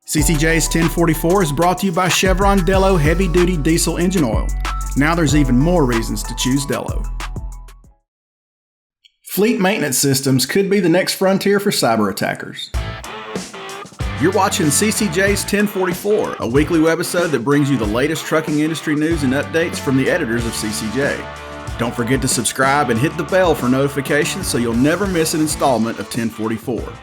CCJ's 1044 is brought to you by Chevron Delo Heavy Duty Diesel Engine Oil. Now there's even more reasons to choose Delo. Fleet maintenance systems could be the next frontier for cyber attackers. You're watching CCJ's 1044, a weekly webisode that brings you the latest trucking industry news and updates from the editors of CCJ. Don't forget to subscribe and hit the bell for notifications so you'll never miss an installment of 1044.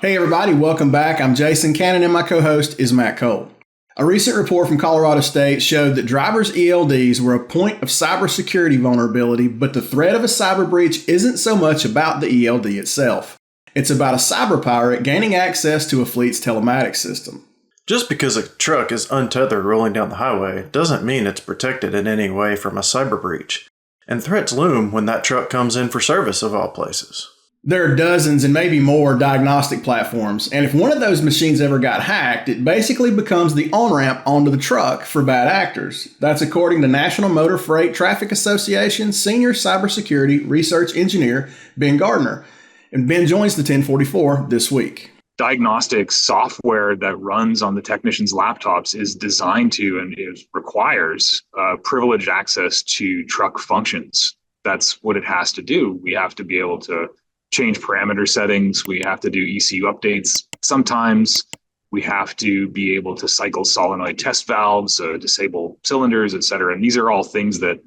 Hey everybody, welcome back. I'm Jason Cannon and my co-host is Matt Cole. A recent report from Colorado State showed that drivers' ELDs were a point of cybersecurity vulnerability, but the threat of a cyber breach isn't so much about the ELD itself. It's about a cyber pirate gaining access to a fleet's telematics system. Just because a truck is untethered rolling down the highway doesn't mean it's protected in any way from a cyber breach. And threats loom when that truck comes in for service of all places. There are dozens and maybe more diagnostic platforms, and if one of those machines ever got hacked, it basically becomes the on-ramp onto the truck for bad actors. That's according to National Motor Freight Traffic Association Senior Cybersecurity Research Engineer Ben Gardiner. And Ben joins the 1044 this week. Diagnostic software that runs on the technicians' laptops is designed to and it requires privileged access to truck functions. That's what it has to do. We have to be able to change parameter settings. We have to do ECU updates. Sometimes we have to be able to cycle solenoid test valves, disable cylinders, et cetera. And these are all things that,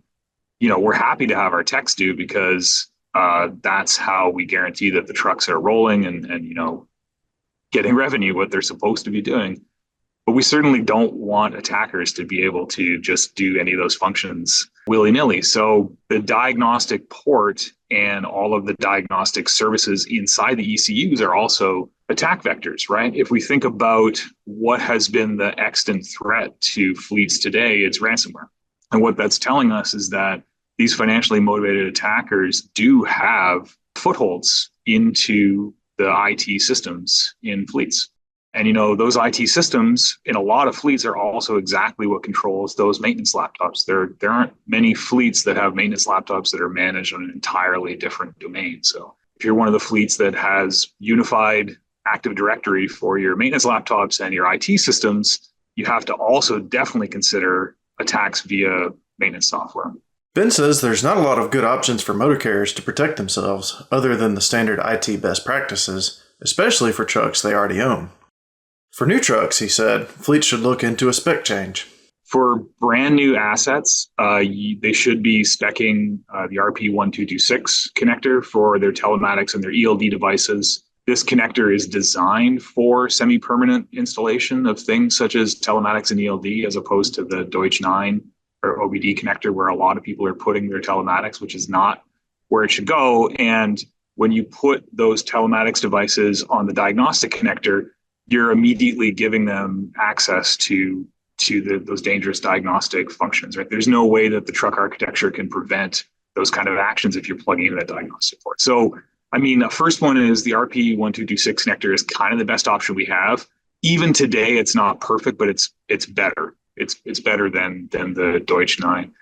we're happy to have our techs do because that's how we guarantee that the trucks are rolling and getting revenue, what they're supposed to be doing. But we certainly don't want attackers to be able to just do any of those functions willy-nilly. So the diagnostic port and all of the diagnostic services inside the ECUs are also attack vectors, right? If we think about what has been the extant threat to fleets today, it's ransomware. And what that's telling us is that these financially motivated attackers do have footholds into the IT systems in fleets. And, those IT systems in a lot of fleets are also exactly what controls those maintenance laptops. There aren't many fleets that have maintenance laptops that are managed on an entirely different domain. So if you're one of the fleets that has unified Active Directory for your maintenance laptops and your IT systems, you have to also definitely consider attacks via maintenance software. Ben says there's not a lot of good options for motor carriers to protect themselves other than the standard IT best practices, especially for trucks they already own. For new trucks, he said, fleets should look into a spec change. For brand new assets, they should be speccing the RP1226 connector for their telematics and their ELD devices. This connector is designed for semi-permanent installation of things such as telematics and ELD, as opposed to the Deutsch 9 or OBD connector, where a lot of people are putting their telematics, which is not where it should go. And when you put those telematics devices on the diagnostic connector, you're immediately giving them access to those dangerous diagnostic functions, right? There's no way that the truck architecture can prevent those kind of actions if you're plugging into that diagnostic port. So, the first one is the RP1226 connector is kind of the best option we have. Even today, it's not perfect, but it's better. It's better than the Deutsch 9.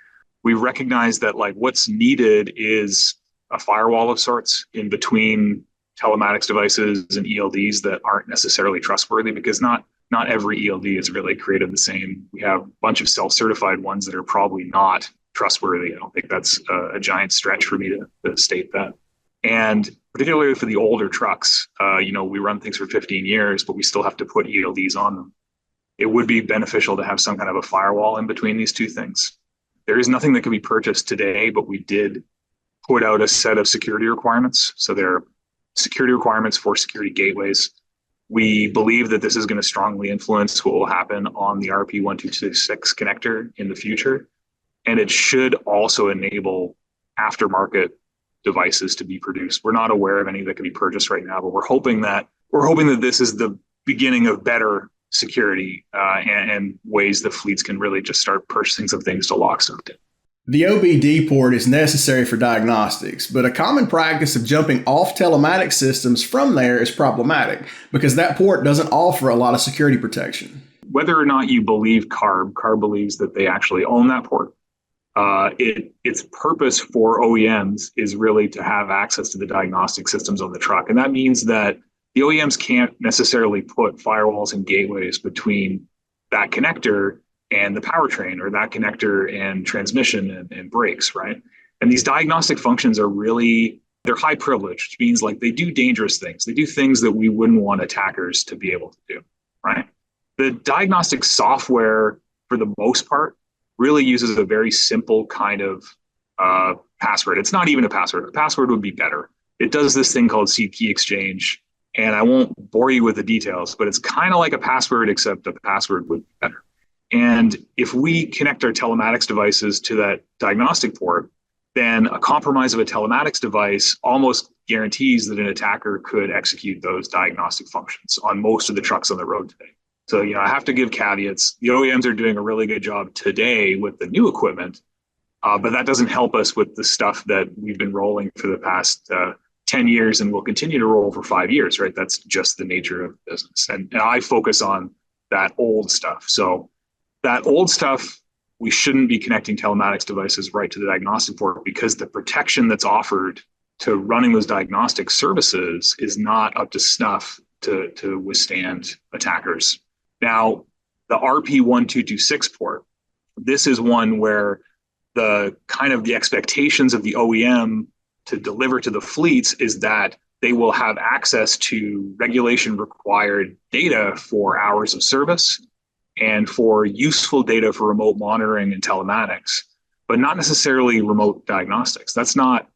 We recognize that what's needed is a firewall of sorts in between telematics devices and ELDs that aren't necessarily trustworthy, because not every ELD is really created the same. We have a bunch of self-certified ones that are probably not trustworthy. I don't think that's a giant stretch for me to state that. And particularly for the older trucks, we run things for 15 years, but we still have to put ELDs on them. It would be beneficial to have some kind of a firewall in between these two things. There is nothing that can be purchased today, but we did put out a set of security requirements. So there are security requirements for security gateways. We believe that this is going to strongly influence what will happen on the RP1226 connector in the future. And it should also enable aftermarket devices to be produced. We're not aware of any that can be purchased right now, but we're hoping that this is the beginning of better security and ways that fleets can really just start purchasing some things to lock stuff in. The OBD port is necessary for diagnostics, but a common practice of jumping off telematic systems from there is problematic because that port doesn't offer a lot of security protection. Whether or not you believe CARB believes that they actually own that port. Its purpose for OEMs is really to have access to the diagnostic systems on the truck. And that means that the OEMs can't necessarily put firewalls and gateways between that connector and the powertrain, or that connector and transmission and brakes, right? And these diagnostic functions are really, they're high privilege, which means like they do dangerous things. They do things that we wouldn't want attackers to be able to do, right? The diagnostic software, for the most part, really uses a very simple kind of password. It's not even a password. A password would be better. It does this thing called seed key exchange. And I won't bore you with the details, but it's kind of like a password, except the password would be better. And if we connect our telematics devices to that diagnostic port, then a compromise of a telematics device almost guarantees that an attacker could execute those diagnostic functions on most of the trucks on the road today. So, I have to give caveats. The OEMs are doing a really good job today with the new equipment, but that doesn't help us with the stuff that we've been rolling for the past 10 years and will continue to roll for 5 years, right? That's just the nature of business. And I focus on that old stuff. So that old stuff, we shouldn't be connecting telematics devices right to the diagnostic port, because the protection that's offered to running those diagnostic services is not up to snuff to withstand attackers. Now, the RP1226 port, this is one where the expectations of the OEM to deliver to the fleets is that they will have access to regulation required data for hours of service and for useful data for remote monitoring and telematics, but not necessarily remote diagnostics. That's not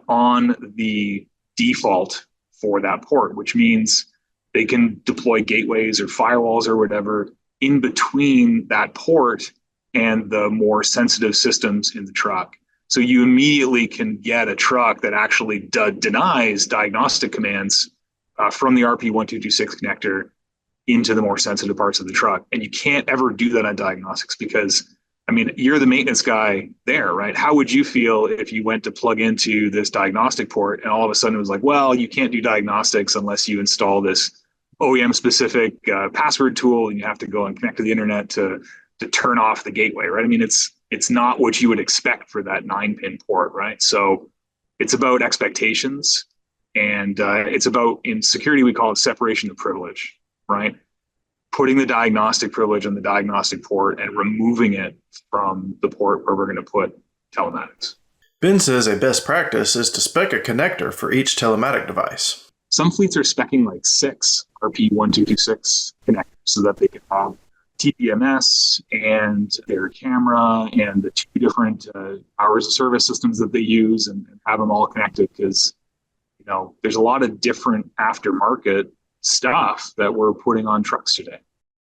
on the default for that port, which means they can deploy gateways or firewalls or whatever in between that port and the more sensitive systems in the truck. So you immediately can get a truck that actually denies diagnostic commands from the RP1226 connector into the more sensitive parts of the truck. And you can't ever do that on diagnostics because, you're the maintenance guy there, right? How would you feel if you went to plug into this diagnostic port and all of a sudden it was like, well, you can't do diagnostics unless you install this OEM specific password tool, and you have to go and connect to the internet to turn off the gateway, right? It's not what you would expect for that 9-pin port, right? So it's about expectations, and it's about, in security, we call it separation of privilege, right? Putting the diagnostic privilege on the diagnostic port and removing it from the port where we're going to put telematics. Ben says a best practice is to spec a connector for each telematic device. Some fleets are specing like 6 RP1226 connectors so that they can have TPMS and their camera and the 2 different hours of service systems that they use, and have them all connected, because there's a lot of different aftermarket stuff that we're putting on trucks today.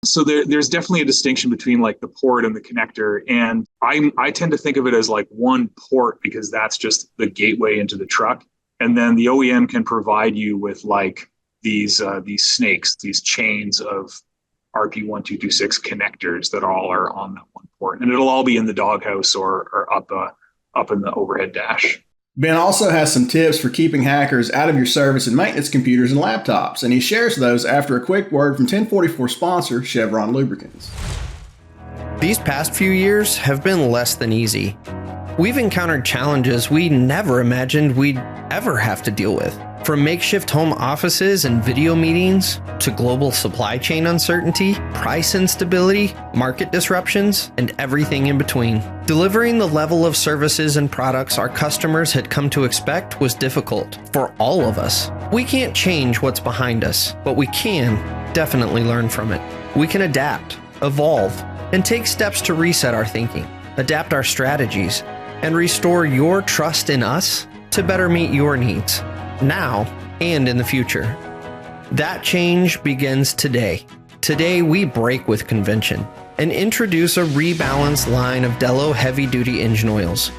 So there's definitely a distinction between like the port and the connector, and I tend to think of it as like one port, because that's just the gateway into the truck, and then the OEM can provide you with like these snakes, these chains of RP1226 connectors that all are on that one port, and it'll all be in the doghouse or up in the overhead dash. Ben also has some tips for keeping hackers out of your service and maintenance computers and laptops, and he shares those after a quick word from 1044 sponsor Chevron Lubricants. These past few years have been less than easy. We've encountered challenges we never imagined we'd ever have to deal with. From makeshift home offices and video meetings, to global supply chain uncertainty, price instability, market disruptions, and everything in between. Delivering the level of services and products our customers had come to expect was difficult for all of us. We can't change what's behind us, but we can definitely learn from it. We can adapt, evolve, and take steps to reset our thinking, adapt our strategies, and restore your trust in us to better meet your needs, now and in the future. That change begins today. Today we break with convention and introduce a rebalanced line of Dello heavy-duty engine oils.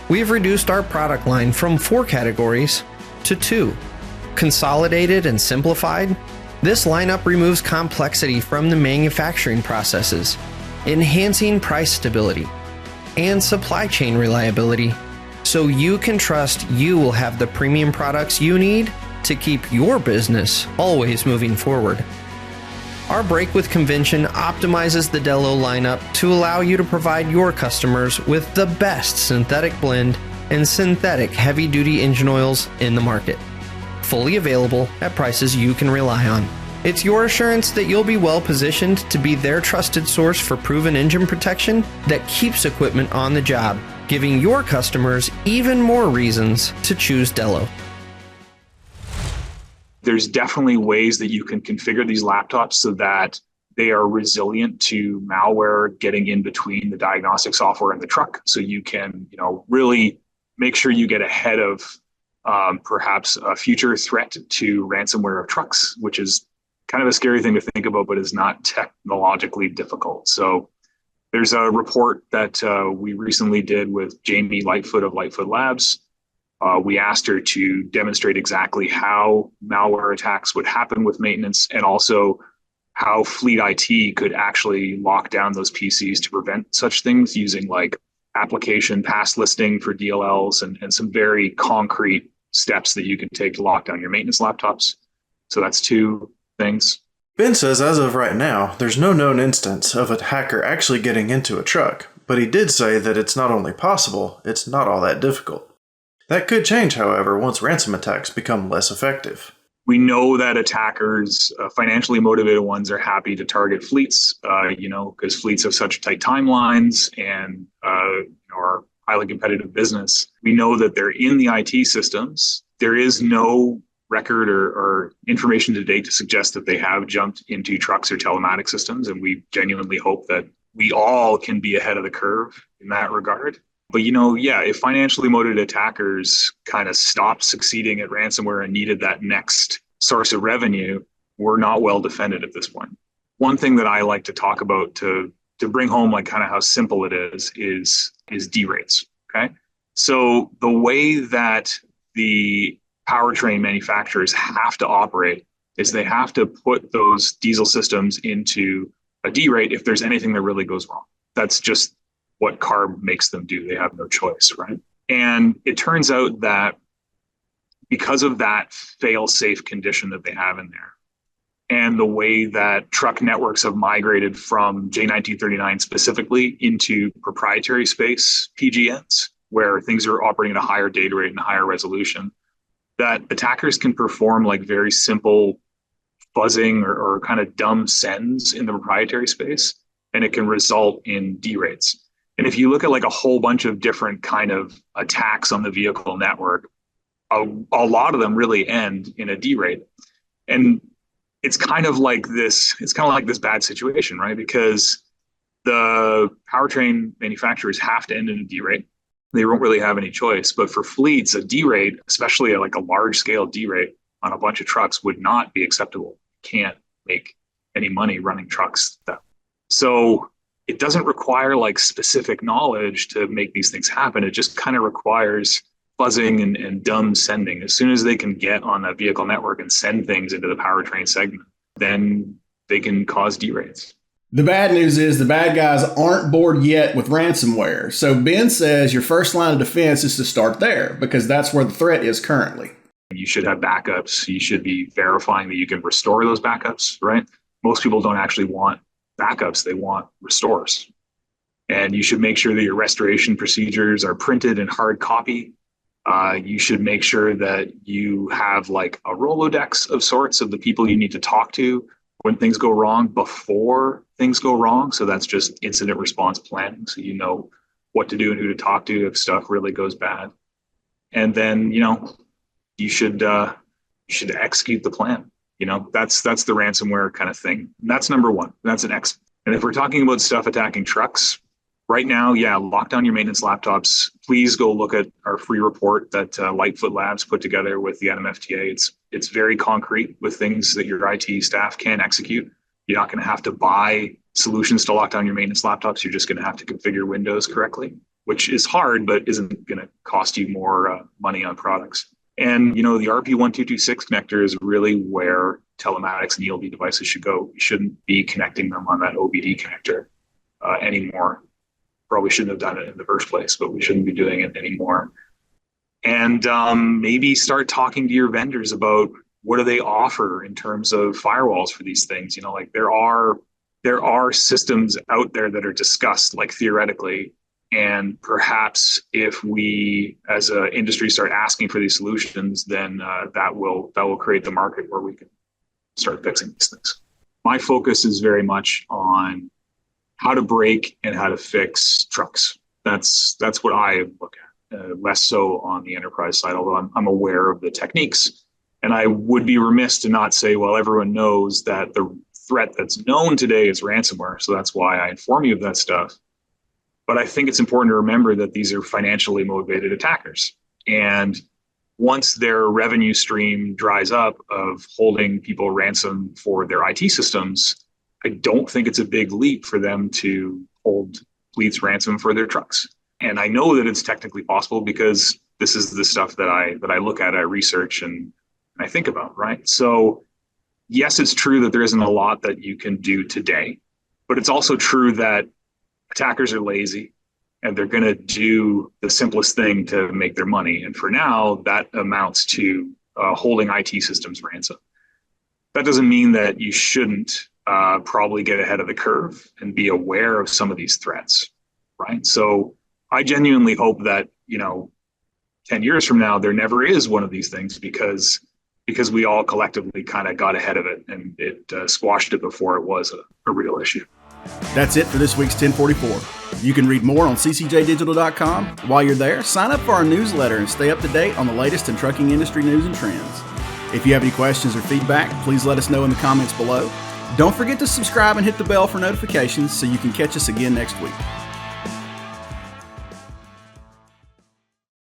We've reduced our product line from 4 categories to 2. Consolidated and simplified, this lineup removes complexity from the manufacturing processes, enhancing price stability and supply chain reliability, so you can trust you will have the premium products you need to keep your business always moving forward. Our break with convention optimizes the Dello lineup to allow you to provide your customers with the best synthetic blend and synthetic heavy-duty engine oils in the market. fully available at prices you can rely on. It's your assurance that you'll be well positioned to be their trusted source for proven engine protection that keeps equipment on the job, giving your customers even more reasons to choose Dello. There's definitely ways that you can configure these laptops so that they are resilient to malware getting in between the diagnostic software and the truck. So you can, really make sure you get ahead of perhaps a future threat to ransomware of trucks, which is kind of a scary thing to think about, but is not technologically difficult. So there's a report that we recently did with Jamie Lightfoot of Lightfoot Labs. We asked her to demonstrate exactly how malware attacks would happen with maintenance, and also how Fleet IT could actually lock down those PCs to prevent such things using like application pass listing for DLLs and some very concrete steps that you can take to lock down your maintenance laptops. So that's two things. Ben says as of right now, there's no known instance of a hacker actually getting into a truck, but he did say that it's not only possible, it's not all that difficult. That could change, however, once ransom attacks become less effective. We know that attackers, financially motivated ones, are happy to target fleets, because fleets have such tight timelines and are highly competitive business. We know that they're in the IT systems. There is no record or information to date to suggest that they have jumped into trucks or telematic systems, and we genuinely hope that we all can be ahead of the curve in that regard. But if financially motivated attackers kind of stopped succeeding at ransomware and needed that next source of revenue, we're not well defended at this point. One thing that I like to talk about to bring home like kind of how simple it is D rates. Okay, so the way that the powertrain manufacturers have to operate is they have to put those diesel systems into a D rate if there's anything that really goes wrong. That's just what CARB makes them do. They have no choice, right? And it turns out that because of that fail-safe condition that they have in there, and the way that truck networks have migrated from J1939 specifically into proprietary space PGNs, where things are operating at a higher data rate and a higher resolution, that attackers can perform like very simple fuzzing or kind of dumb sends in the proprietary space, and it can result in D rates. And if you look at like a whole bunch of different kind of attacks on the vehicle network, a lot of them really end in a D rate. And it's kind of like this bad situation, right? Because the powertrain manufacturers have to end in a D rate. They won't really have any choice. But for fleets, a D rate, especially like a large scale D rate on a bunch of trucks, would not be acceptable. You can't make any money running trucks. So it doesn't require like specific knowledge to make these things happen. It just kind of requires fuzzing and dumb sending. As soon as they can get on a vehicle network and send things into the powertrain segment, then they can cause D rates. The bad news is the bad guys aren't bored yet with ransomware. So Ben says your first line of defense is to start there because that's where the threat is currently. You should have backups. You should be verifying that you can restore those backups, right? Most people don't actually want backups. They want restores. And you should make sure that your restoration procedures are printed in hard copy. You should make sure that you have like a Rolodex of sorts of the people you need to talk to when things go wrong before things go wrong. So that's just incident response planning. So you know what to do and who to talk to if stuff really goes bad. And then, you should execute the plan. That's the ransomware kind of thing. And that's number one. That's an X. And if we're talking about stuff attacking trucks, right now, lock down your maintenance laptops. Please go look at our free report that Lightfoot Labs put together with the NMFTA. It's very concrete with things that your IT staff can execute. You're not going to have to buy solutions to lock down your maintenance laptops. You're just going to have to configure Windows correctly, which is hard, but isn't going to cost you more money on products. And, the RP1226 connector is really where telematics and ELD devices should go. You shouldn't be connecting them on that OBD connector anymore. Probably shouldn't have done it in the first place, but we shouldn't be doing it anymore. And maybe start talking to your vendors about what do they offer in terms of firewalls for these things. Like there are systems out there that are discussed, like theoretically, And perhaps if we, as an industry, start asking for these solutions, then that will create the market where we can start fixing these things. My focus is very much on how to break and how to fix trucks. That's what I look at, less so on the enterprise side, although I'm aware of the techniques. And I would be remiss to not say, well, everyone knows that the threat that's known today is ransomware. So that's why I inform you of that stuff. But I think it's important to remember that these are financially motivated attackers. And once their revenue stream dries up of holding people ransom for their IT systems, I don't think it's a big leap for them to hold fleets ransom for their trucks. And I know that it's technically possible because this is the stuff that I look at, I research and I think about, right? So yes, it's true that there isn't a lot that you can do today, but it's also true that attackers are lazy and they're going to do the simplest thing to make their money. And for now, that amounts to holding IT systems ransom. That doesn't mean that you shouldn't probably get ahead of the curve and be aware of some of these threats, right? So I genuinely hope that, 10 years from now, there never is one of these things because we all collectively kind of got ahead of it and it squashed it before it was a real issue. That's it for this week's 1044. You can read more on ccjdigital.com. While you're there, sign up for our newsletter and stay up to date on the latest in trucking industry news and trends. If you have any questions or feedback, please let us know in the comments below. Don't forget to subscribe and hit the bell for notifications so you can catch us again next week.